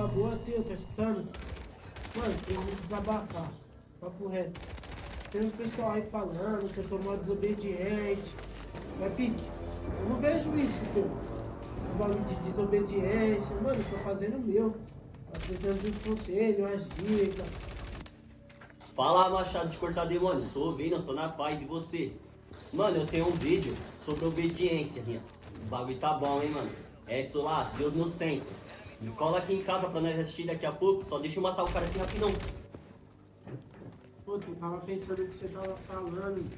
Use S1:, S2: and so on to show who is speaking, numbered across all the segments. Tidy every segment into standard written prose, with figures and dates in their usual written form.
S1: na boa, tá escutando? Mano, tem muito desabafar. Papo reto. Tem um pessoal aí falando que eu tô mal desobediente. Mas, Pique, eu não vejo isso, pô. Um bagulho de desobediência. Mano, eu tô fazendo o meu. Tô precisando de uns conselhos, umas dicas.
S2: Fala, Machado de cortar demônio, tô ouvindo, eu tô na paz de você. Mano, eu tenho um vídeo sobre obediência, minha. O bagulho tá bom, hein, mano. É isso lá, Deus no centro. Me cola aqui em casa pra nós assistir daqui a pouco, só deixa eu matar o cara aqui rapidão.
S1: Pô, eu tava pensando o que você tava falando.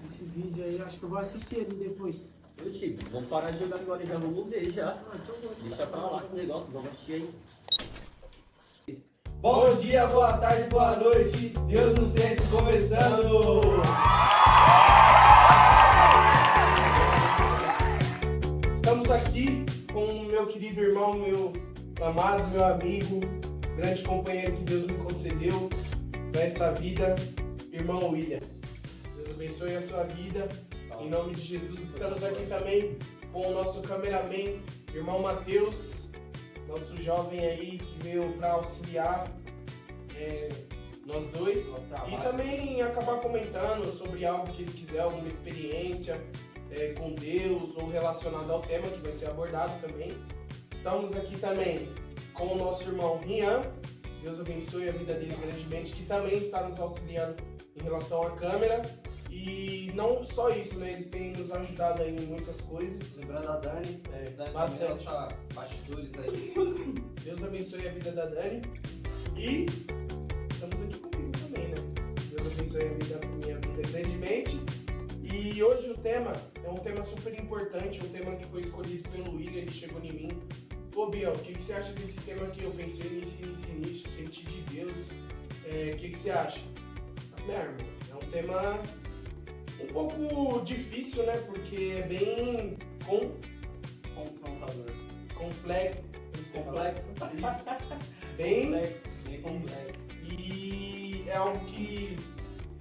S1: Esse vídeo aí, acho que eu vou assistir ele depois.
S2: Oxi, vamos parar de jogar agora e já vamos ver já.
S1: Ah, então vou.
S2: Deixa pra lá que negócio, vamos assistir aí.
S3: Bom dia, boa tarde, boa noite. Deus no centro começando. Estamos aqui com o meu querido irmão, meu amado, meu amigo, grande companheiro que Deus me concedeu nessa vida, irmão William. Deus abençoe a sua vida. Em nome de Jesus, estamos aqui também com o nosso cameraman, irmão Matheus. Nosso jovem aí que veio para auxiliar nós dois e também acabar comentando sobre algo que ele quiser, alguma experiência com Deus ou relacionado ao tema que vai ser abordado também. Estamos aqui também com o nosso irmão Rian, Deus abençoe a vida dele grandemente, que também está nos auxiliando em relação à câmera. E não só isso, né? Eles têm nos ajudado aí em muitas coisas.
S4: Lembrando a Dani,
S3: bastante.
S4: bastidores aí.
S3: Deus abençoe a vida da Dani. E estamos aqui comigo também, né? Deus abençoe a minha vida grandemente. E hoje o tema é um tema super importante, um tema que foi escolhido pelo William, ele chegou em mim. Pô, Biel, o que você acha desse tema aqui? Eu pensei nesse início, sentir de Deus. O que você acha? Irmão, é um tema um pouco difícil, né? Porque é bem
S4: Confrontador.
S3: complexo.
S4: Complexo.
S3: Isso. Bem
S4: Complexo.
S3: E é algo que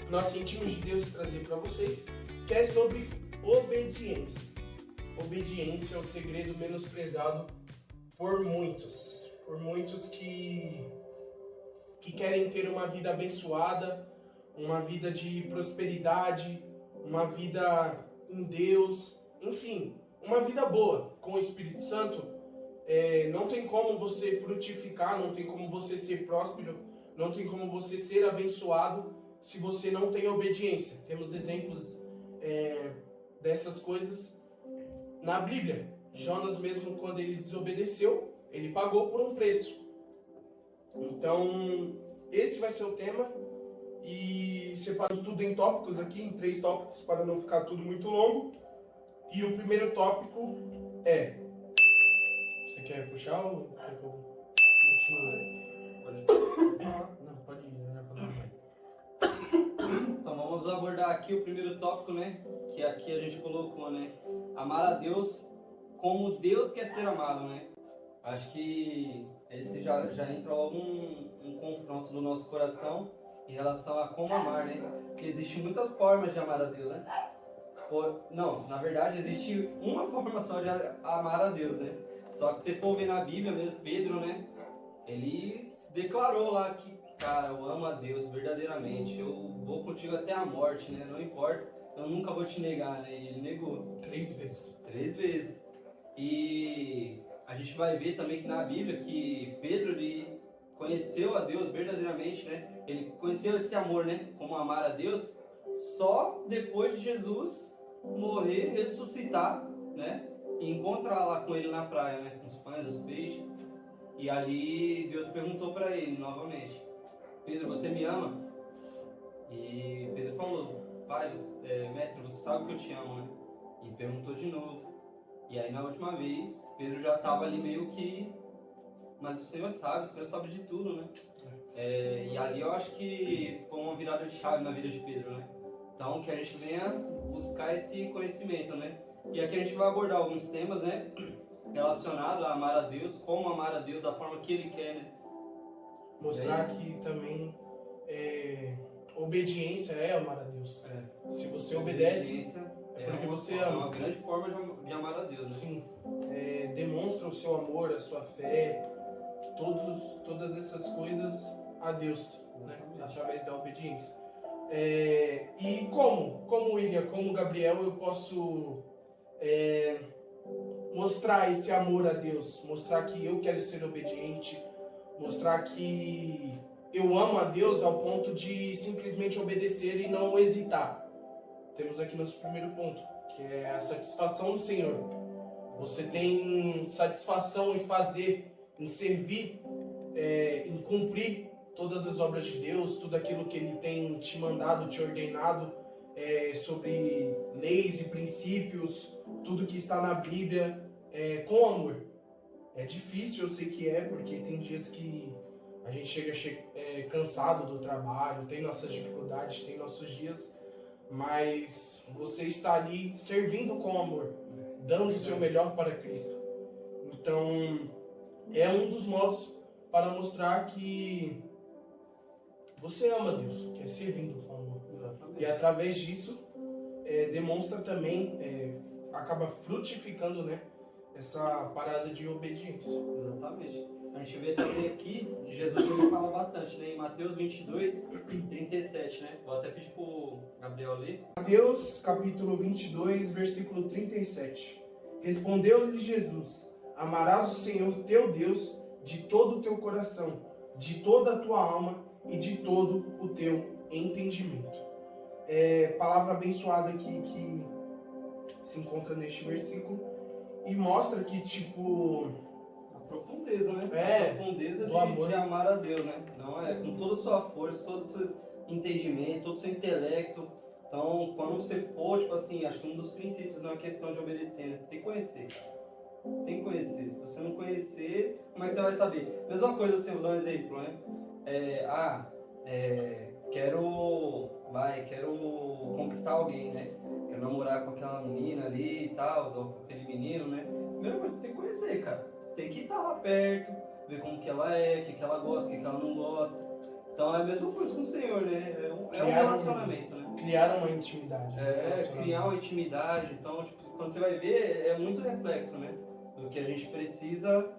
S3: nós sentimos de Deus trazer para vocês, que é sobre obediência. Obediência é o segredo menosprezado por muitos que querem ter uma vida abençoada, uma vida de prosperidade, uma vida em Deus, enfim, uma vida boa com o Espírito Santo. Não tem como você frutificar, não tem como você ser próspero, não tem como você ser abençoado se você não tem obediência. Temos exemplos dessas coisas na Bíblia. Jonas mesmo, quando ele desobedeceu, ele pagou por um preço. Então, esse vai ser o tema. E separamos tudo em tópicos aqui, em 3 tópicos, para não ficar tudo muito longo. E o primeiro tópico é... Você quer puxar ou quer que eu continue? Não, pode ir, eu já falei mais.
S4: Então vamos abordar aqui o primeiro tópico, né? Que aqui a gente colocou, né? Amar a Deus como Deus quer ser amado, né? Acho que esse já entra logo um confronto no nosso coração em relação a como amar, né? Porque existem muitas formas de amar a Deus, né? Não, na verdade existe uma forma só de amar a Deus, né? Só que se for ver na Bíblia mesmo, Pedro, né? Ele declarou lá que, cara, eu amo a Deus verdadeiramente, eu vou contigo até a morte, né? Não importa, eu nunca vou te negar, né? E ele negou.
S3: 3 vezes.
S4: 3 vezes. E a gente vai ver também que na Bíblia que Pedro, ele conheceu a Deus verdadeiramente, né? Ele conheceu esse amor, né? Como amar a Deus, só depois de Jesus morrer, ressuscitar, né? E encontrar lá com ele na praia, né? Com os pães, os peixes. E ali Deus perguntou para ele novamente: Pedro, você me ama? E Pedro falou: Pai, mestre, você sabe que eu te amo, né? E perguntou de novo. E aí na última vez, Pedro já estava ali meio que... Mas o Senhor sabe de tudo, né? E ali eu acho que foi uma virada de chave na vida de Pedro, né? Então que a gente venha buscar esse conhecimento, né? E aqui a gente vai abordar alguns temas, né? Relacionados a amar a Deus, como amar a Deus da forma que Ele quer, né?
S3: Mostrar que também obediência é amar a Deus. Se você obedece,
S4: Obediência
S3: porque você
S4: É
S3: ama.
S4: uma grande forma de amar a Deus, né?
S3: Sim, demonstra o seu amor, a sua fé, todas essas coisas a Deus, né? Através da obediência. E como William, como Gabriel, eu posso mostrar esse amor a Deus, mostrar que eu quero ser obediente, mostrar que eu amo a Deus ao ponto de simplesmente obedecer e não hesitar. Temos aqui nosso primeiro ponto, que é a satisfação do Senhor. Você tem satisfação em fazer, em servir, em cumprir todas as obras de Deus, tudo aquilo que Ele tem te mandado, te ordenado, sobre leis e princípios, tudo que está na Bíblia, com amor. É difícil, eu sei que porque tem dias que a gente chega cansado do trabalho, tem nossas dificuldades, tem nossos dias, mas você está ali servindo com amor, dando o seu melhor para Cristo. Então, é um dos modos para mostrar que você ama Deus, que é servindo com amor.
S4: Exatamente.
S3: E através disso, demonstra também, acaba frutificando, né, essa parada de obediência.
S4: Exatamente. A gente vê também aqui, Jesus ele fala bastante, né? Em Mateus 22, 37, né? Vou até pedir pro Gabriel ler.
S3: Mateus capítulo 22, versículo 37. Respondeu-lhe Jesus: amarás o Senhor teu Deus de todo o teu coração, de toda a tua alma e de todo o teu entendimento. Palavra abençoada aqui que se encontra neste versículo e mostra que, tipo,
S4: A profundeza, né?
S3: É,
S4: A profundeza
S3: do amor.
S4: de amar a Deus, né? Não é com toda a sua força, todo o seu entendimento, todo o seu intelecto. Então, quando você for, tipo assim, acho que um dos princípios não é questão de obedecer, né? Você tem que conhecer. Tem que conhecer. Se você não conhecer, como é que você vai saber? Mesma coisa assim, vou dar um exemplo, né? Quero conquistar alguém, né? Quero namorar com aquela menina ali e tal, ou com aquele menino, né? Primeira coisa, você tem que conhecer, cara. Você tem que estar lá perto, ver como que ela é, o que ela gosta, o que ela não gosta. Então é a mesma coisa com o Senhor, né? É um relacionamento, né?
S3: Criar uma intimidade.
S4: Criar uma intimidade. Então, tipo, quando você vai ver, é muito reflexo, né? Do que a gente precisa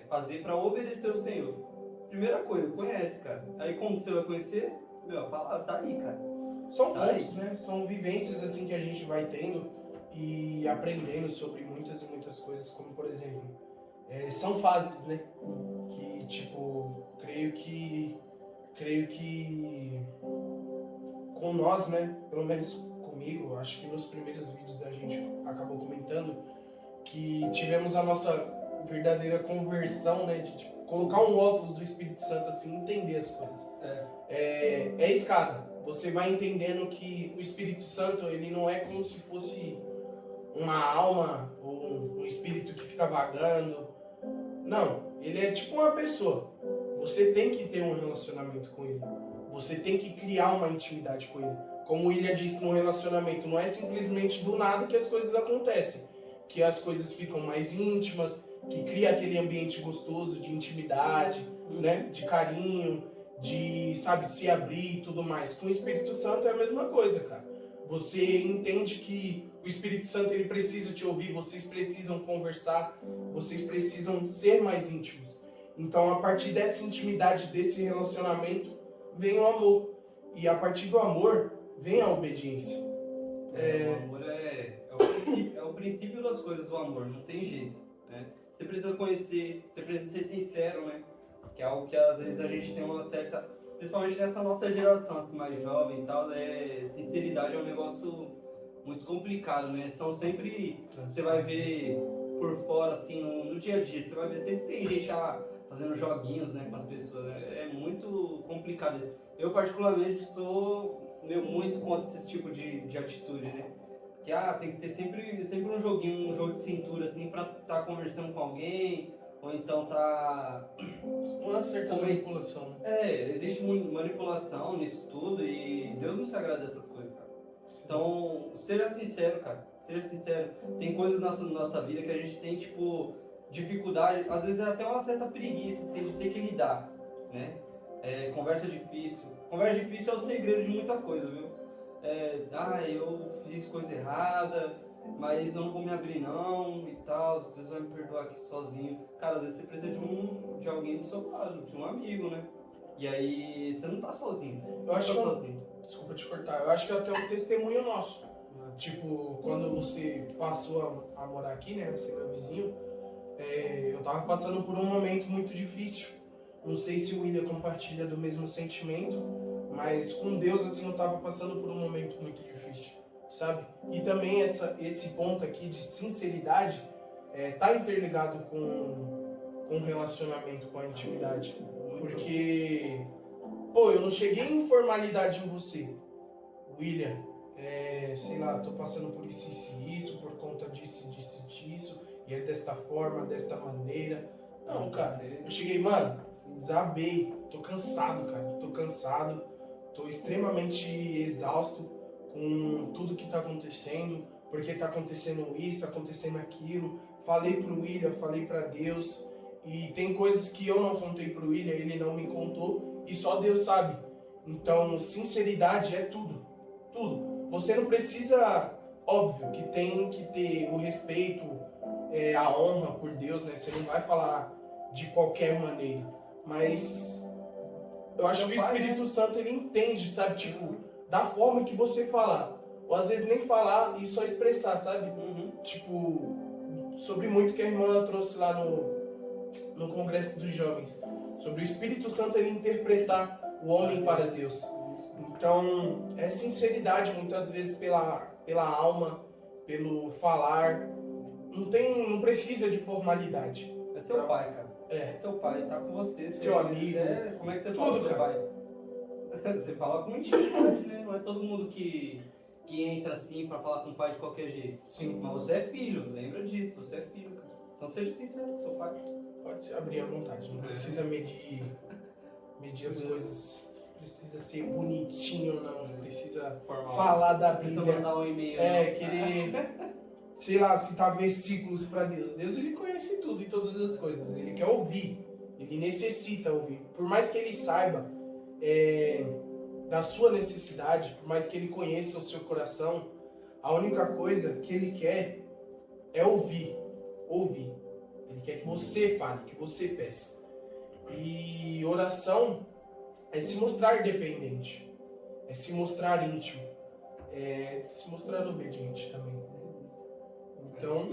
S4: fazer para obedecer o Senhor. Primeira coisa, conhece, cara. Aí como você vai conhecer? Meu, a palavra tá aí, cara.
S3: São
S4: Tá
S3: pontos, né? São vivências assim que a gente vai tendo e aprendendo sobre muitas e muitas coisas, como por exemplo, são fases, né? Que tipo, creio que com nós, né? Pelo menos comigo, acho que nos primeiros vídeos a gente acabou comentando que tivemos a nossa verdadeira conversão, né? De tipo, colocar um óculos do Espírito Santo assim, entender as coisas. É escada. Você vai entendendo que o Espírito Santo, ele não é como se fosse uma alma ou um espírito que fica vagando. Não, ele é tipo uma pessoa. Você tem que ter um relacionamento com ele. Você tem que criar uma intimidade com ele. Como o William disse no relacionamento, não é simplesmente do nada que as coisas acontecem. Que as coisas ficam mais íntimas, que cria aquele ambiente gostoso de intimidade, né? De carinho, de, sabe, se abrir e tudo mais. Com o Espírito Santo é a mesma coisa, cara. Você entende que o Espírito Santo ele precisa te ouvir, vocês precisam conversar, vocês precisam ser mais íntimos. Então, a partir dessa intimidade, desse relacionamento, vem o amor. E a partir do amor, vem a obediência.
S4: O amor é o princípio das coisas, o amor, não tem jeito, né? Você precisa conhecer, você precisa ser sincero, né? Que é algo que às vezes a gente tem uma certa, principalmente nessa nossa geração assim, mais jovem e tal, sinceridade é um negócio muito complicado, né? São sempre, você vai ver por fora, assim, no dia a dia, você vai ver, sempre tem gente fazendo joguinhos, né, com as pessoas, né? É muito complicado isso. Eu particularmente sou muito contra esse tipo de atitude, né? Que tem que ter sempre um joguinho, um jogo de cintura, assim, pra estar conversando com alguém, ou então
S3: Uma certa manipulação, né?
S4: Existe manipulação nisso tudo e Deus não se agrada dessas coisas, cara. Então, seja sincero, cara. Seja sincero. Tem coisas na nossa vida que a gente tem, tipo, dificuldade, às vezes é até uma certa preguiça, assim, de ter que lidar, né? Conversa difícil. Conversa difícil é o segredo de muita coisa, viu? Eu fiz coisa errada, mas eu não vou me abrir não e tal, Deus vai me perdoar aqui sozinho. Cara, às vezes você precisa de alguém do seu lado, de um amigo, né? E aí você não tá sozinho.
S3: Eu acho
S4: tá
S3: que
S4: sozinho.
S3: Desculpa te cortar, eu acho que é até um testemunho nosso. Tipo, quando você passou a morar aqui, né, ser meu vizinho, eu tava passando por um momento muito difícil. Não sei se o William compartilha do mesmo sentimento, mas com Deus, assim, eu tava passando por um momento muito difícil, sabe? E também esse ponto aqui de sinceridade tá interligado com o relacionamento, com a intimidade. Porque, pô, eu não cheguei em formalidade em você, William. Sei lá, tô passando por isso e isso, por conta disso, e é desta forma, desta maneira. Não, cara, eu cheguei, mano, desabei, tô cansado, cara, tô extremamente exausto com tudo que tá acontecendo, porque tá acontecendo isso, tá acontecendo aquilo. Falei pro William, falei pra Deus, e tem coisas que eu não contei pro William, ele não me contou, e só Deus sabe. Então, sinceridade é tudo, tudo. Você não precisa, óbvio, que tem que ter o respeito, a honra por Deus, né? Você não vai falar de qualquer maneira. Mas eu acho que o Espírito Santo, ele entende, sabe? Tipo, da forma que você falar. Ou às vezes nem falar e só expressar, sabe? Tipo, sobre muito que a irmã trouxe lá no Congresso dos Jovens. Sobre o Espírito Santo, ele interpretar o homem para Deus. Então, é sinceridade muitas vezes pela alma, pelo falar. Não precisa de formalidade.
S4: É seu pai, cara.
S3: É
S4: seu pai, tá com você.
S3: Seu amigo.
S4: Como é que você fala com seu pai? Você fala com intimidade, né? Não é todo mundo que entra assim pra falar com o pai de qualquer jeito.
S3: Sim.
S4: Mas você é filho, lembra disso, você é filho, cara. Então seja sincero com seu pai.
S3: Pode se abrir à vontade, não precisa medir as coisas. Precisa ser bonitinho, não precisa falar da Bíblia.
S4: Precisa mandar um e-mail.
S3: Querer, sei lá, citar versículos para Deus. Deus, ele conhece tudo e todas as coisas. Ele quer ouvir, ele necessita ouvir. Por mais que ele saiba da sua necessidade, por mais que ele conheça o seu coração, a única coisa que ele quer é ouvir. Ele quer que você fale, que você peça. E oração é se mostrar dependente, é se mostrar íntimo, é se mostrar obediente também. Então,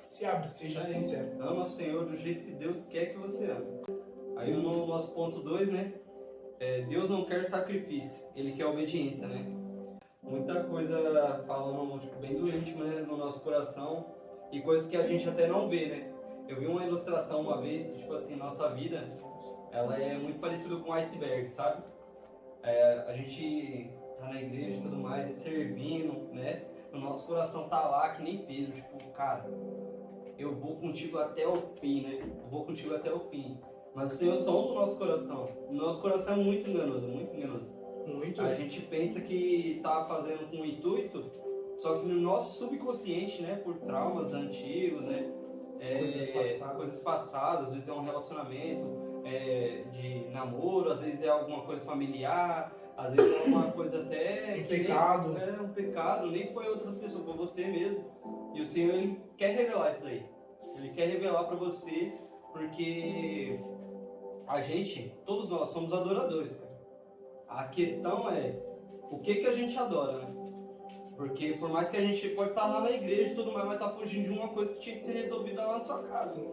S3: se abre, seja sincero.
S4: Ama o Senhor do jeito que Deus quer que você ame. Aí no nosso ponto 2, né? Deus não quer sacrifício, Ele quer obediência, né? Muita coisa falando, tipo, bem do íntimo, né, no nosso coração, e coisas que a gente até não vê, né? Eu vi uma ilustração uma vez que, tipo assim, nossa vida, ela é muito parecida com um iceberg, sabe? A gente tá na igreja e tudo mais, e servindo, né? O nosso coração tá lá que nem Pedro, tipo, cara, eu vou contigo até o fim, né? Eu vou contigo até o fim. Mas o Senhor sonda o nosso coração. O nosso coração é muito enganoso, muito enganoso.
S3: Muito.
S4: A gente pensa que tá fazendo com intuito, só que no nosso subconsciente, né? Por traumas antigos, né? Coisas passadas, às vezes é um relacionamento de namoro, às vezes é alguma coisa familiar, às vezes é uma coisa até...
S3: pecado.
S4: Um pecado, nem foi outras pessoas, foi você mesmo. E o Senhor, Ele quer revelar isso daí. Ele quer revelar para você, porque a gente, todos nós, somos adoradores, cara. A questão é, o que a gente adora, né? Porque por mais que a gente pode estar lá na igreja e tudo mais, vai estar fugindo de uma coisa que tinha que ser resolvida lá na sua casa.
S3: Sim.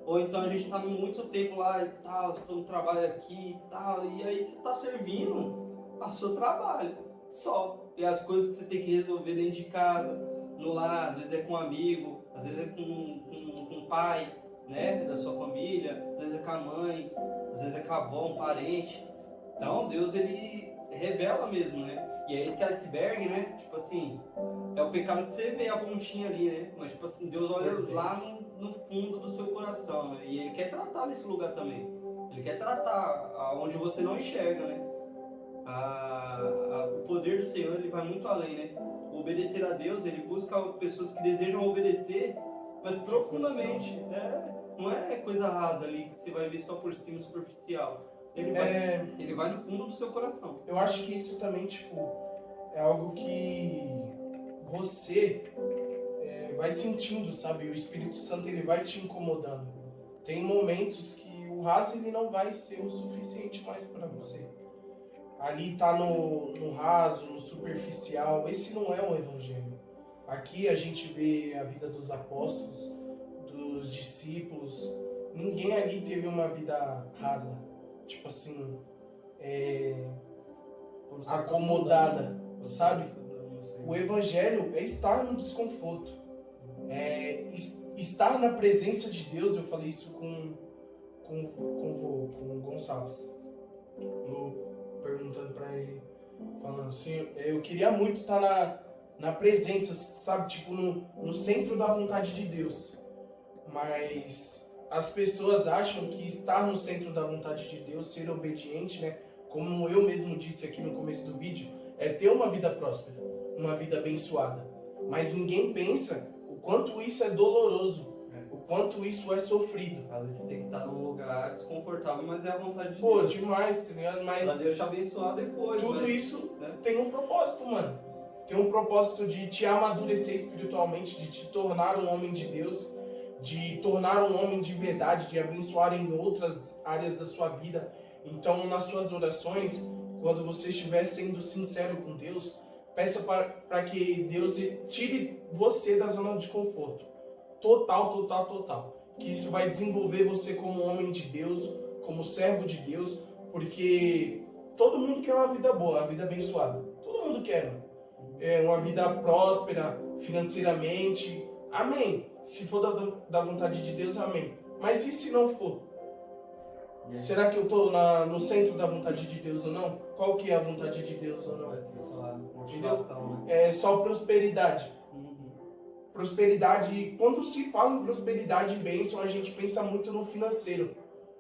S4: Ou então a gente está muito tempo lá e tal, estou no trabalho aqui e tal, e aí você está servindo ao seu trabalho, só. E as coisas que você tem que resolver dentro de casa, no lar, às vezes é com um amigo, às vezes é com o pai, né, da sua família, às vezes é com a mãe, às vezes é com a avó, um parente. Então Deus, Ele revela mesmo, né? E aí esse iceberg, né, tipo assim, é o pecado que você vê a pontinha ali, né? Mas tipo assim, Deus olha lá no fundo do seu coração, né? E Ele quer tratar nesse lugar também. Ele quer tratar onde você não enxerga, né? O poder do Senhor, Ele vai muito além, né? O obedecer a Deus, Ele busca pessoas que desejam obedecer, mas profundamente, né? Não é coisa rasa ali que você vai ver só por cima, superficial. Ele vai no fundo do seu coração.
S3: Eu acho que isso também, tipo, é algo que você vai sentindo, sabe? O Espírito Santo ele vai te incomodando. Tem momentos que o raso ele não vai ser o suficiente mais para você. Ali tá no raso, no superficial. Esse não é o evangelho. Aqui a gente vê a vida dos apóstolos, dos discípulos. Ninguém ali teve uma vida rasa, tipo assim, acomodada, sabe? O evangelho é estar no desconforto, estar na presença de Deus. Eu falei isso com o Gonçalves, perguntando para ele, falando assim, eu queria muito estar na presença, sabe, tipo no centro da vontade de Deus, mas as pessoas acham que estar no centro da vontade de Deus, ser obediente, né, como eu mesmo disse aqui no começo do vídeo, é ter uma vida próspera, uma vida abençoada. Mas ninguém pensa o quanto isso é doloroso, o quanto isso é sofrido.
S4: Às vezes você tem que estar num lugar desconfortável, mas é a vontade de
S3: Pô,
S4: Deus.
S3: demais, tá ligado? Mas
S4: Pra Deus te abençoar depois.
S3: tudo
S4: mas,
S3: isso
S4: né?
S3: tem um propósito, mano. Tem um propósito de te amadurecer espiritualmente, de te tornar um homem de Deus, de tornar um homem de verdade, de abençoar em outras áreas da sua vida. Então, nas suas orações, quando você estiver sendo sincero com Deus, peça para que Deus tire você da zona de conforto. Total. Que isso vai desenvolver você como homem de Deus, como servo de Deus, porque todo mundo quer uma vida boa, uma vida abençoada. Todo mundo quer, uma vida próspera, financeiramente. Amém. Se for da vontade de Deus, amém. Mas e se não for? Será que eu estou no centro da vontade de Deus ou não? Qual que é a vontade de Deus ou não?
S4: Vai ser só motivação, né?
S3: É só prosperidade. Prosperidade, quando se fala em prosperidade e bênção, a gente pensa muito no financeiro.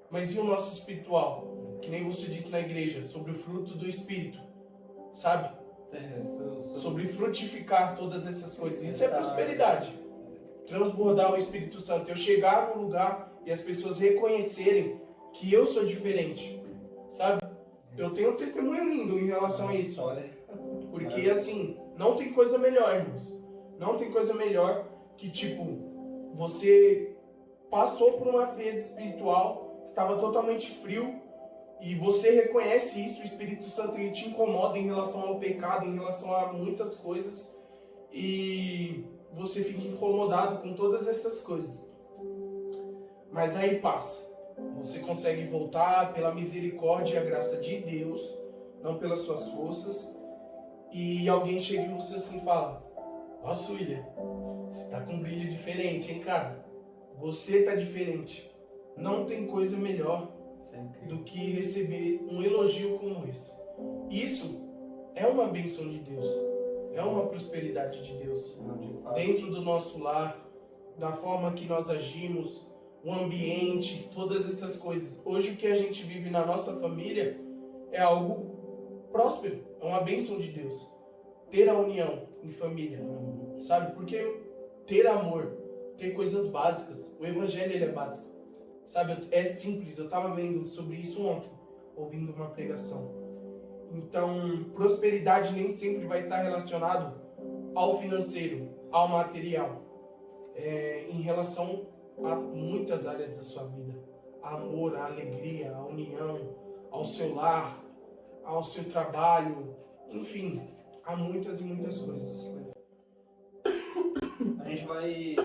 S3: Mas e o nosso espiritual? Que nem você disse na igreja, sobre o fruto do Espírito. Sabe? Sobre frutificar todas essas coisas. Isso é prosperidade. Transbordar o Espírito Santo. Eu chegar num lugar e as pessoas reconhecerem que eu sou diferente. Sabe? Eu tenho um testemunho lindo em relação a isso. Porque assim, não tem coisa melhor, irmãos. Não tem coisa melhor que, tipo, você passou por uma frieza espiritual, estava totalmente frio, e você reconhece isso, o Espírito Santo ele te incomoda em relação ao pecado, em relação a muitas coisas, e você fica incomodado com todas essas coisas. Mas aí passa. Você consegue voltar pela misericórdia e a graça de Deus, não pelas suas forças, e alguém chega em você assim e fala: nossa, William, você tá com um brilho diferente, hein, cara? Você tá diferente. Não tem coisa melhor do que receber um elogio como esse. Isso é uma bênção de Deus. É uma prosperidade de Deus. Dentro do nosso lar, da forma que nós agimos, o ambiente, todas essas coisas. Hoje o que a gente vive na nossa família é algo próspero. É uma bênção de Deus. Ter a união em família, sabe? Porque ter amor, ter coisas básicas, o evangelho ele é básico, sabe? É simples. Eu estava vendo sobre isso ontem, ouvindo uma pregação. Então, prosperidade nem sempre vai estar relacionado ao financeiro, ao material, em relação a muitas áreas da sua vida. Amor, a alegria, a união, ao seu lar, ao seu trabalho, enfim. Há muitas e muitas coisas.
S4: A gente vai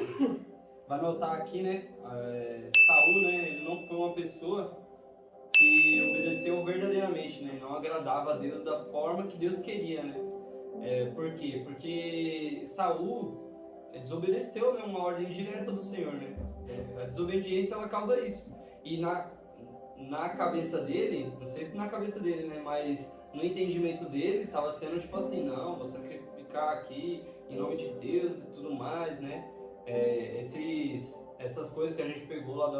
S4: notar aqui, né? Saul, né? Ele não foi uma pessoa que obedeceu verdadeiramente, né? Não agradava a Deus da forma que Deus queria, né? Por quê? Porque Saul desobedeceu, né, uma ordem direta do Senhor, né? A desobediência ela causa isso. E na cabeça dele, não sei se na cabeça dele, né? Mas no entendimento dele, estava sendo tipo assim: não, você quer ficar aqui em nome de Deus e tudo mais, né? Essas coisas que a gente pegou lá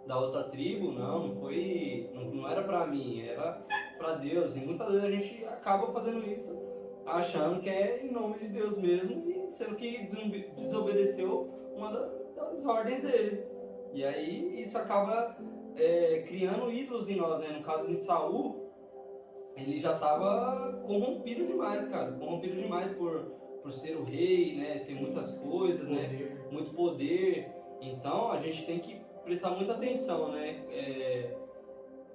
S4: da outra tribo, não era pra mim, era pra Deus. E muitas vezes a gente acaba fazendo isso, achando que é em nome de Deus mesmo, e sendo que desobedeceu uma das ordens dele. E aí isso acaba criando ídolos em nós, né? No caso de Saul, ele já estava corrompido demais, cara. Corrompido demais por ser o rei, né? Tem muitas coisas, né? Muito poder. Então a gente tem que prestar muita atenção, né?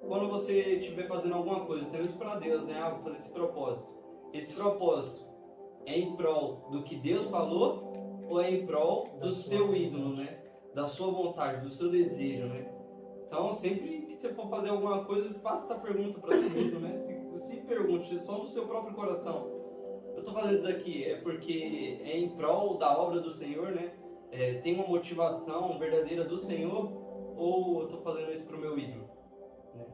S4: Quando você estiver fazendo alguma coisa, tendo isso para Deus, né? Vou fazer esse propósito. Esse propósito é em prol do que Deus falou ou é em prol do seu ídolo, né? Da sua vontade, do seu desejo, né? Então, sempre que você for fazer alguma coisa, faça essa pergunta para si mesmo, né? Se pergunte só no seu próprio coração. Eu estou fazendo isso daqui é porque é em prol da obra do Senhor, né? Tem uma motivação verdadeira do Senhor ou eu estou fazendo isso para o meu ídolo? Né?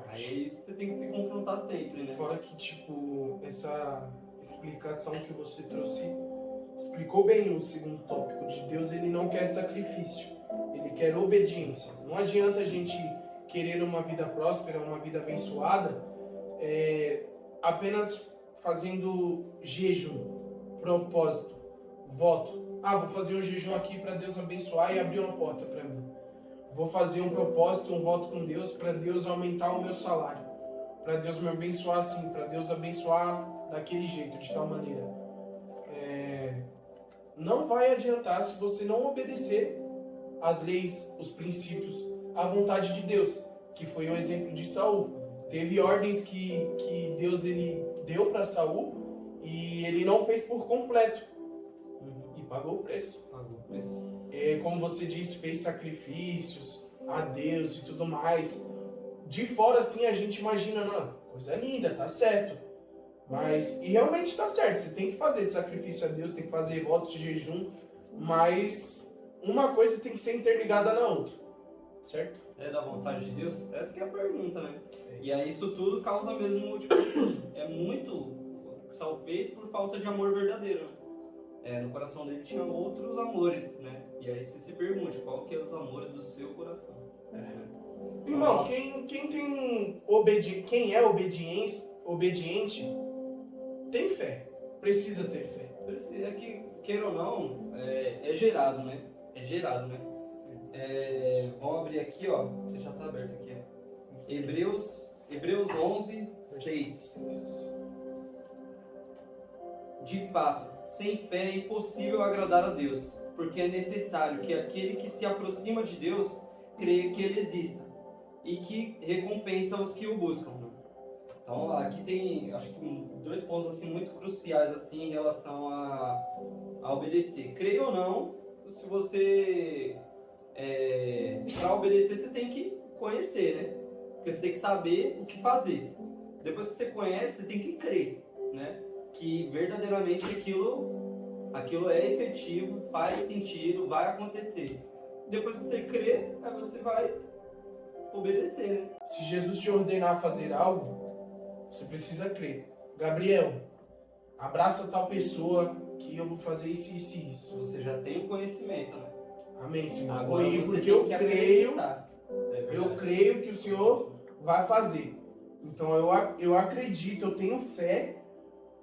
S4: Aí é isso que você tem que se confrontar sempre, né?
S3: Fora que, tipo, essa explicação que você trouxe explicou bem o segundo tópico de Deus. Ele não quer sacrifício, ele quer obediência. Não adianta a gente querer uma vida próspera, uma vida abençoada, apenas fazendo jejum, propósito, voto. Vou fazer um jejum aqui para Deus abençoar e abrir uma porta para mim. Vou fazer um propósito, um voto com Deus para Deus aumentar o meu salário, para Deus me abençoar assim, para Deus abençoar daquele jeito, de tal maneira. Não vai adiantar se você não obedecer às leis, os princípios, à vontade de Deus, que foi o exemplo de Saul. Teve ordens que Deus ele deu para Saul e ele não fez por completo. E pagou o preço. Como você disse, fez sacrifícios a Deus e tudo mais. De fora assim a gente imagina, não, coisa linda, tá certo. E realmente está certo, você tem que fazer sacrifício a Deus, tem que fazer votos de jejum, mas uma coisa tem que ser interligada na outra, certo?
S4: É da vontade de Deus? Essa que é a pergunta, né? E aí isso tudo causa mesmo, tipo, é muito o que Saul fez por falta de amor verdadeiro. No coração dele tinha outros amores, né? E aí você se pergunte, qual que é os amores do seu coração?
S3: Irmão, quem é obediente, tem fé, precisa ter fé.
S4: É que, queira ou não, é gerado, né? Vamos abrir aqui, ó. Você já está aberto aqui, ó. Hebreus 11, 6. De fato, sem fé é impossível agradar a Deus, porque é necessário que aquele que se aproxima de Deus creia que Ele exista e que recompensa os que o buscam. Né? Então, aqui tem, acho que 2 pontos assim muito cruciais assim em relação a obedecer. Creia ou não, se você para obedecer você tem que conhecer, né? Porque você tem que saber o que fazer. Depois que você conhece, você tem que crer, né? Que verdadeiramente aquilo é efetivo, faz sentido, vai acontecer. Depois que você crê, aí você vai obedecer, né?
S3: Se Jesus te ordenar a fazer algo, você precisa crer. Gabriel, abraça tal pessoa que eu vou fazer isso, isso e isso.
S4: Você já tem o conhecimento, né?
S3: Amém, Senhor.
S4: Agora
S3: Foi
S4: você
S3: porque
S4: tem
S3: eu
S4: que
S3: creio,
S4: acreditar.
S3: eu creio que o Senhor vai fazer. Então eu acredito, eu tenho fé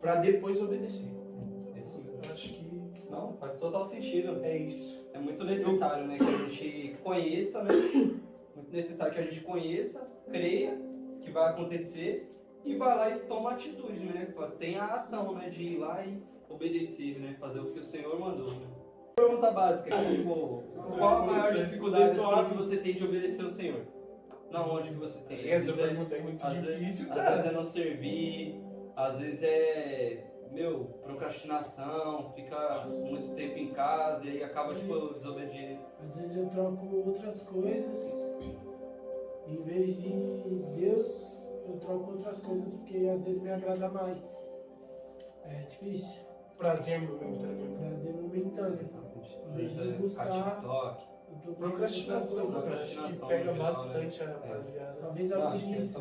S3: para depois obedecer.
S4: Isso mesmo.
S3: Eu acho que
S4: Não, faz total sentido.
S3: é isso.
S4: É muito necessário, né, que a gente conheça, né? Muito necessário que a gente conheça, creia que vai acontecer e vá lá e toma atitude, né? Tenha a ação, né, de ir lá e obedecer, né? Fazer o que o Senhor mandou, né? Pergunta básica, tipo, qual a maior dificuldade assim, que você tem de obedecer ao Senhor? Não, onde que você tem?
S3: Essa pergunta é muito difícil,
S4: Às
S3: cara.
S4: vezes é não servir, às vezes procrastinação, fica muito tempo em casa e aí acaba, tipo, desobediente.
S1: Às vezes eu troco outras coisas, em vez de Deus, eu troco outras coisas porque às vezes me agrada mais. É difícil.
S3: Prazer momentâneo.
S1: Prazer momentâneo. Em vez de buscar,
S4: TikTok.
S1: eu tô
S3: Procrastinação,
S1: buscando
S3: eu
S1: outras
S3: acho que
S4: Procrastinação
S3: pega
S4: no geral,
S3: bastante
S4: né?
S3: a rapaziada.
S1: Talvez
S4: Não,
S1: a
S4: acho que
S1: preguiça.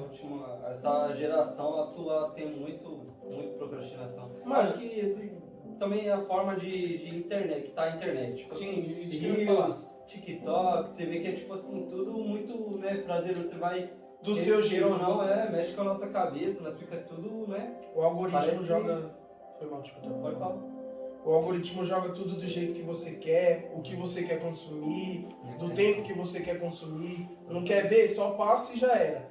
S4: essa geração atua assim muito procrastinação.
S3: Mano,
S4: Acho que esse também é a forma de internet, que tá a internet. Tipo,
S3: sim, isso que eu ia falar.
S4: Reels, TikTok, você vê que é tipo assim, tudo muito, né, prazeroso. Você vai
S3: Do seu jeito.
S4: ou não, mexe com a nossa cabeça, mas fica tudo, né?
S3: O algoritmo
S4: Parece-
S3: joga. Foi mal, desculpa.
S4: Pode falar.
S3: O algoritmo joga tudo do jeito que você quer, o que você quer consumir, do tempo que você quer consumir. Não quer ver? Só passa e já era.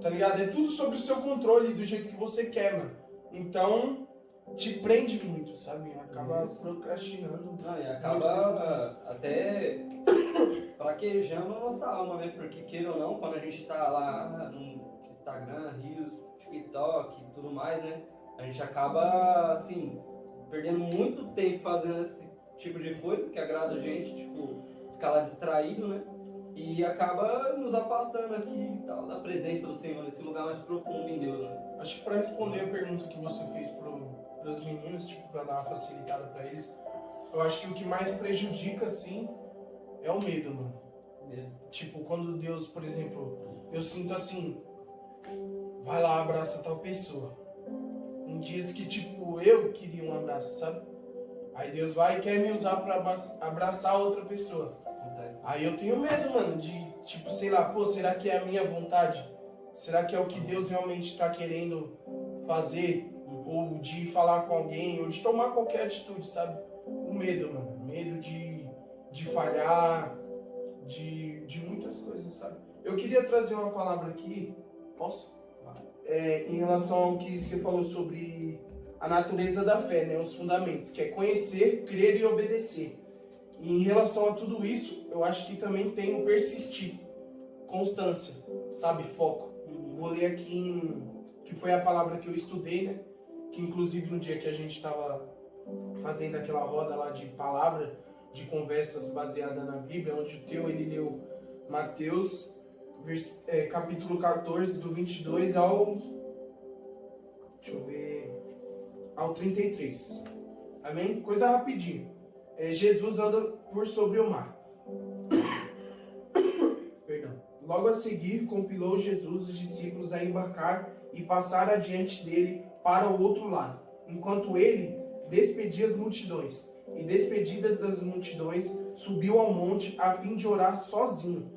S3: Tá ligado? É tudo sobre o seu controle, do jeito que você quer, mano. Então, te prende muito, sabe? Acaba procrastinando.
S4: Não, e acaba até fraquejando a nossa alma, né? Porque, queira ou não, quando a gente tá lá no Instagram, Reels, TikTok e tudo mais, né? A gente acaba, assim, perdendo muito tempo fazendo esse tipo de coisa que agrada a gente, tipo, ficar lá distraído, né? E acaba nos afastando aqui e tal, da presença do Senhor, nesse lugar mais profundo em Deus, né?
S3: Acho que para responder a pergunta que você fez pros meninos, tipo, para dar uma facilitada para eles, eu acho que o que mais prejudica, assim, é o medo, mano. Tipo, quando Deus, por exemplo, eu sinto assim, vai lá, abraça tal pessoa. Em dias que, tipo, eu queria um abraço, sabe? Aí Deus vai e quer me usar pra abraçar outra pessoa. Aí eu tenho medo, mano, de, tipo, sei lá, pô, será que é a minha vontade? Será que é o que Deus realmente tá querendo fazer? Ou de falar com alguém, ou de tomar qualquer atitude, sabe? O medo, mano. Medo de falhar, de muitas coisas, sabe? Eu queria trazer uma palavra aqui, posso? Em relação ao que você falou sobre a natureza da fé, né? Os fundamentos, que é conhecer, crer e obedecer. E em relação a tudo isso, eu acho que também tem o persistir, constância, sabe? Foco. Vou ler aqui, que foi a palavra que eu estudei, né? Que inclusive no dia que a gente estava fazendo aquela roda lá de palavra, de conversas baseada na Bíblia, onde o Teu, ele leu Mateus, capítulo 14, do 22 ao... deixa eu ver... ao 33. Amém? Coisa rapidinho. Jesus anda por sobre o mar. Perdão. Logo a seguir, compilou Jesus os discípulos a embarcar e passar adiante dele para o outro lado, enquanto ele despedia as multidões. E despedidas das multidões, subiu ao monte a fim de orar sozinho.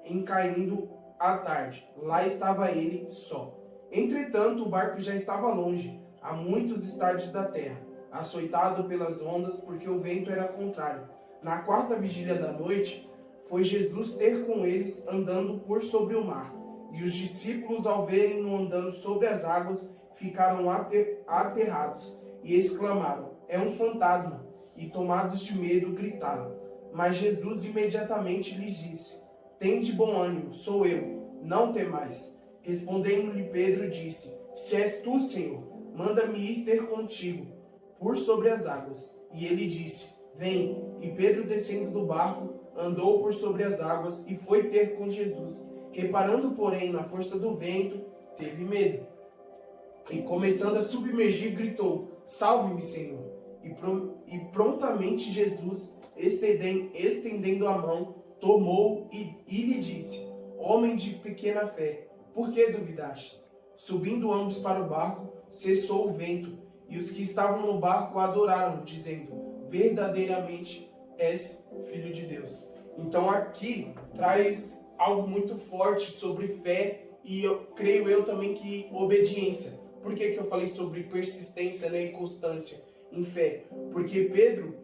S3: Em caindo a tarde, lá estava ele só. Entretanto, o barco já estava longe, a muitos estádios da terra, açoitado pelas ondas, porque o vento era contrário. Na quarta vigília da noite, foi Jesus ter com eles andando por sobre o mar. E os discípulos, ao verem-no andando sobre as águas, ficaram aterrados e exclamaram: é um fantasma! E tomados de medo, gritaram. Mas Jesus imediatamente lhes disse: tende bom ânimo, sou eu, não temais. Respondendo-lhe Pedro, disse: se és tu, Senhor, manda-me ir ter contigo por sobre as águas. E ele disse: vem. E Pedro, descendo do barco, andou por sobre as águas e foi ter com Jesus. Reparando, porém, na força do vento, teve medo. E começando a submergir, gritou: salve-me, Senhor. E prontamente Jesus, estendendo a mão, tomou e lhe disse: homem de pequena fé, por que duvidastes? Subindo ambos para o barco, cessou o vento, e os que estavam no barco adoraram, dizendo: verdadeiramente és Filho de Deus. Então aqui traz algo muito forte sobre fé e creio eu também que obediência. Por que eu falei sobre persistência, né, e constância em fé? Porque Pedro,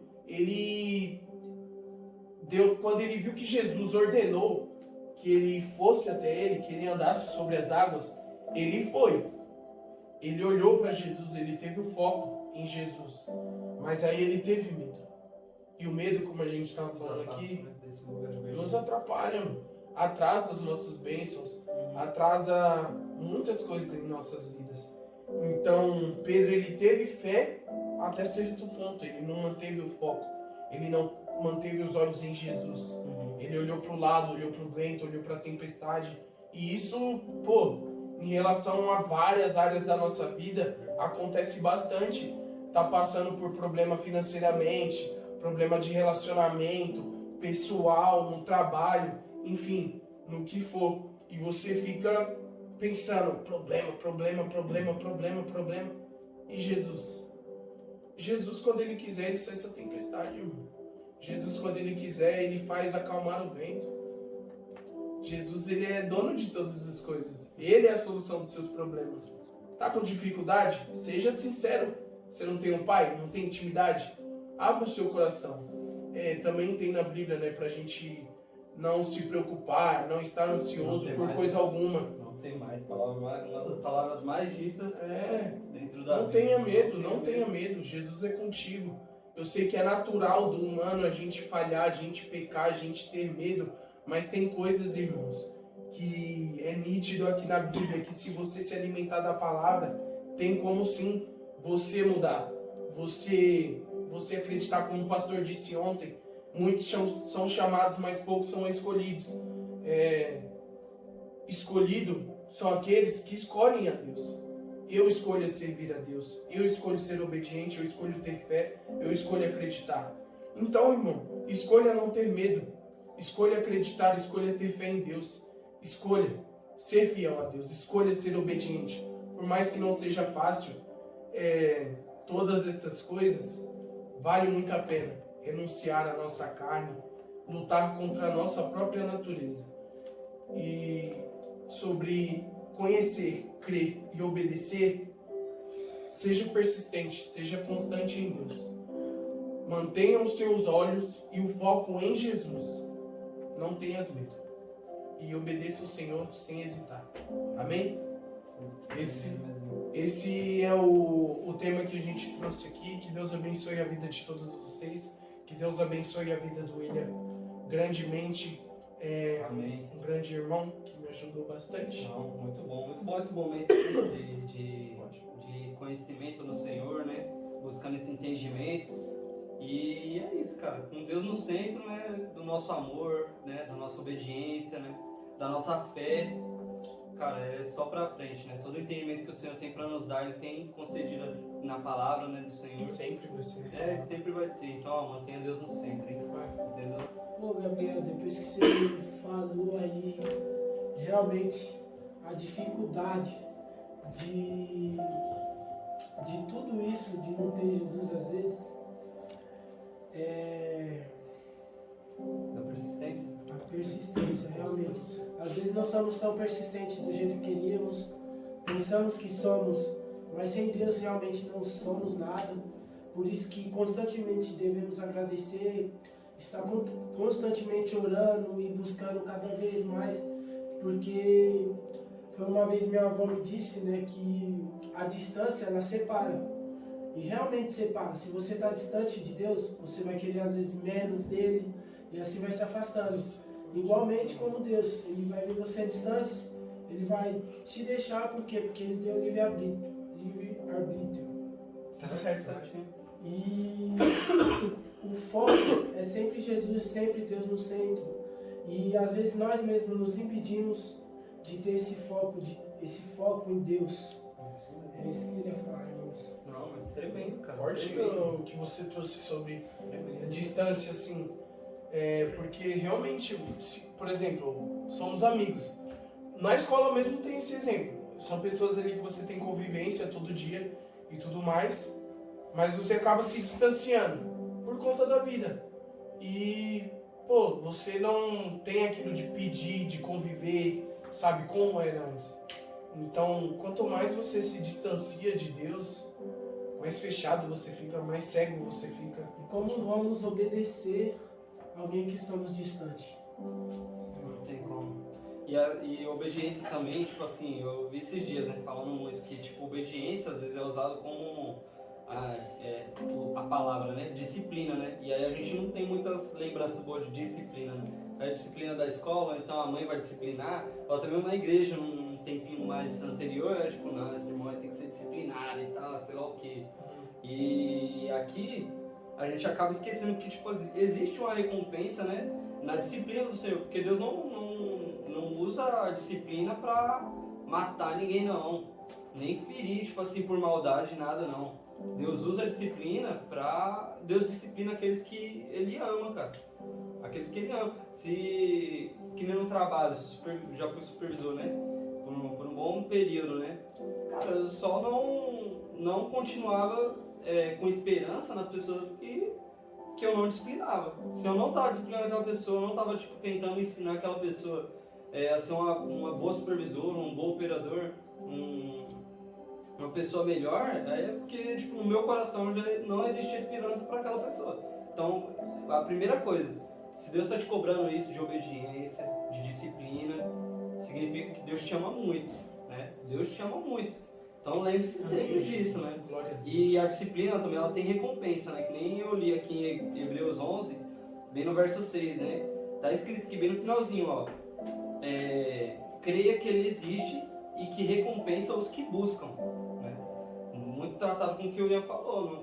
S3: quando ele viu que Jesus ordenou que ele fosse até ele, que ele andasse sobre as águas, ele foi. Ele olhou para Jesus, ele teve o foco em Jesus. Mas aí ele teve medo. E o medo, como a gente estava falando aqui, nos atrapalha, atrasa as nossas bênçãos, atrasa muitas coisas em nossas vidas. Então, Pedro, ele teve fé até certo ponto, ele não manteve o foco, ele não manteve os olhos em Jesus. Ele olhou para o lado, olhou para o vento, olhou para a tempestade. E isso, em relação a várias áreas da nossa vida, acontece bastante. Tá passando por problema financeiramente, problema de relacionamento, pessoal, no trabalho, enfim, no que for. E você fica pensando, problema. E Jesus? Jesus, quando ele quiser, ele cessa a tempestade, irmão. Jesus, quando ele quiser, ele faz acalmar o vento. Jesus, ele é dono de todas as coisas. Ele é a solução dos seus problemas. Tá com dificuldade? Seja sincero. Você não tem um pai? Não tem intimidade? Abra o seu coração. Também tem na Bíblia, né, pra gente não se preocupar, não estar ansioso por coisa alguma.
S4: tem mais. Uma das palavras mais ditas dentro da
S3: Não
S4: Bíblia.
S3: tenha medo, não tenha medo. Jesus é contigo. Eu sei que é natural do humano a gente falhar, a gente pecar, a gente ter medo, mas tem coisas, irmãos, que é nítido aqui na Bíblia, que se você se alimentar da palavra, tem como sim você mudar. Você acreditar, como o pastor disse ontem, muitos são chamados, mas poucos são escolhidos. Escolhido são aqueles que escolhem a Deus. Eu escolho servir a Deus, eu escolho ser obediente, eu escolho ter fé, eu escolho acreditar. Então, irmão, escolha não ter medo, escolha acreditar, escolha ter fé em Deus, escolha ser fiel a Deus, escolha ser obediente. Por mais que não seja fácil, todas essas coisas vale muito a pena. Renunciar à nossa carne, lutar contra a nossa própria natureza. E sobre conhecer, crer e obedecer, seja persistente, seja constante em Deus. Mantenha os seus olhos e o foco em Jesus. Não tenhas medo. E obedeça o Senhor sem hesitar. Amém? Esse é o tema que a gente trouxe aqui. Que Deus abençoe a vida de todos vocês. Que Deus abençoe a vida do William grandemente.
S4: Amém.
S3: Um grande irmão que me ajudou bastante.
S4: Não, muito bom esse momento de conhecimento no Senhor, né? Buscando esse entendimento. E é isso, cara. Com Deus no centro, né? Do nosso amor, né? Da nossa obediência, né? Da nossa fé. Cara, é só pra frente, né? Todo o entendimento que o Senhor tem pra nos dar, Ele tem concedido na palavra, né? Do Senhor.
S3: E sempre vai ser.
S4: Sempre vai ser. Então, ó, mantenha Deus no centro, hein? Entendeu?
S1: Pô, Gabriel, depois que você falou aí, realmente a dificuldade de tudo isso, de não ter Jesus às vezes,
S4: Da persistência.
S1: a persistência, realmente. Às vezes não somos tão persistentes do jeito que queríamos, pensamos que somos, mas sem Deus realmente não somos nada. Por isso que constantemente devemos agradecer, estar constantemente orando e buscando cada vez mais, porque foi uma vez minha avó me disse, né, que a distância ela separa, e realmente separa. Se você está distante de Deus, você vai querer às vezes menos dele, e assim vai se afastando. Igualmente como Deus, ele vai ver você distante, ele vai te deixar, por quê? Porque ele deu livre-arbítrio.
S3: Tá certo.
S1: E o foco é sempre Jesus, sempre Deus no centro. E às vezes nós mesmos nos impedimos de ter esse foco em Deus. É isso que eu ia falar, irmãos.
S4: Não, mas tremendo, cara.
S3: Forte
S4: Tremendo.
S3: o que você trouxe sobre a distância, assim. Porque realmente, por exemplo, somos amigos. Na escola mesmo tem esse exemplo. São pessoas ali que você tem convivência todo dia e tudo mais, mas você acaba se distanciando por conta da vida. E, pô, você não tem aquilo de pedir, de conviver, sabe, como era antes. Então, quanto mais você se distancia de Deus, mais fechado você fica, mais cego você fica.
S1: E como vamos obedecer alguém que estamos distante?
S4: Não tem como. E obediência também, tipo assim, eu vi esses dias, né, falando muito que, tipo, obediência às vezes é usado como a palavra, né, disciplina, né, e aí a gente não tem muitas lembranças boas de disciplina, né, a disciplina da escola, então a mãe vai disciplinar, ou até mesmo na igreja, num tempinho mais anterior, tipo, não, esse irmão tem que ser disciplinado e tal, sei lá o quê. E aqui a gente acaba esquecendo que, tipo, existe uma recompensa, né, na disciplina do Senhor, porque Deus não usa a disciplina pra matar ninguém, não, nem ferir, tipo assim, por maldade, nada, não. Deus usa a disciplina pra... Deus disciplina aqueles que Ele ama, cara. Aqueles que Ele ama. Que nem no trabalho, já fui supervisor, né, por um bom período, né. Cara, eu só não continuava com esperança nas pessoas que eu não disciplinava. Se eu não estava disciplinando aquela pessoa, eu não estava, tipo, tentando ensinar aquela pessoa a ser uma boa supervisora, um bom operador, uma pessoa melhor, é porque, tipo, no meu coração já não existe esperança para aquela pessoa. Então, a primeira coisa, se Deus está te cobrando isso de obediência, de disciplina, significa que Deus te ama muito, né? Deus te ama muito. Então lembre-se sempre disso, né?
S3: Glória a Deus.
S4: E a disciplina também, ela tem recompensa, né? Que nem eu li aqui em Hebreus 11, bem no verso 6, né? Tá escrito aqui bem no finalzinho, ó. Creia que ele existe e que recompensa os que buscam, né? Muito tratado com o que o Ian falou, né?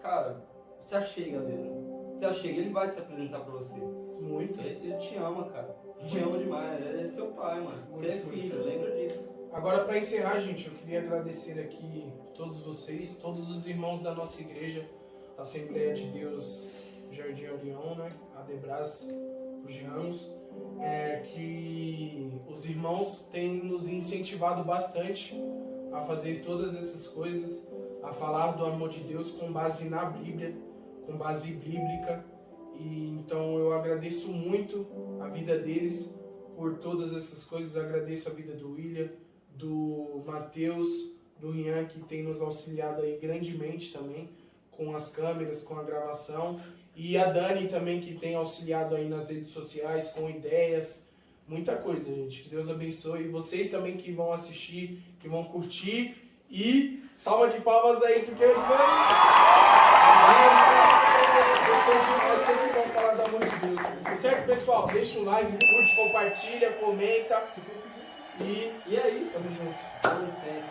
S4: Cara, se achega a Deus, né? Se achega, ele vai se apresentar pra você.
S3: Muito.
S4: Ele te ama, cara. Te ama demais. Ele é seu pai, mano. Você é filho, lembra disso.
S3: Agora, para encerrar, gente, eu queria agradecer aqui todos vocês, todos os irmãos da nossa igreja, Assembleia de Deus Jardim Orião, né? Adebras, Bugianos, que os irmãos têm nos incentivado bastante a fazer todas essas coisas, a falar do amor de Deus com base na Bíblia, com base bíblica. E então eu agradeço muito a vida deles por todas essas coisas. Agradeço a vida do William, do Matheus, do Rian, que tem nos auxiliado aí grandemente também com as câmeras, com a gravação, e a Dani também, que tem auxiliado aí nas redes sociais com ideias, muita coisa, gente. Que Deus abençoe. E vocês também que vão assistir, que vão curtir, e salva de palmas aí, porque hoje é sempre bom falar do amor de Deus. Certo, pessoal? Deixa o like, curte, compartilha, comenta. E
S4: é isso.
S3: tamo junto.
S4: Tamo sempre.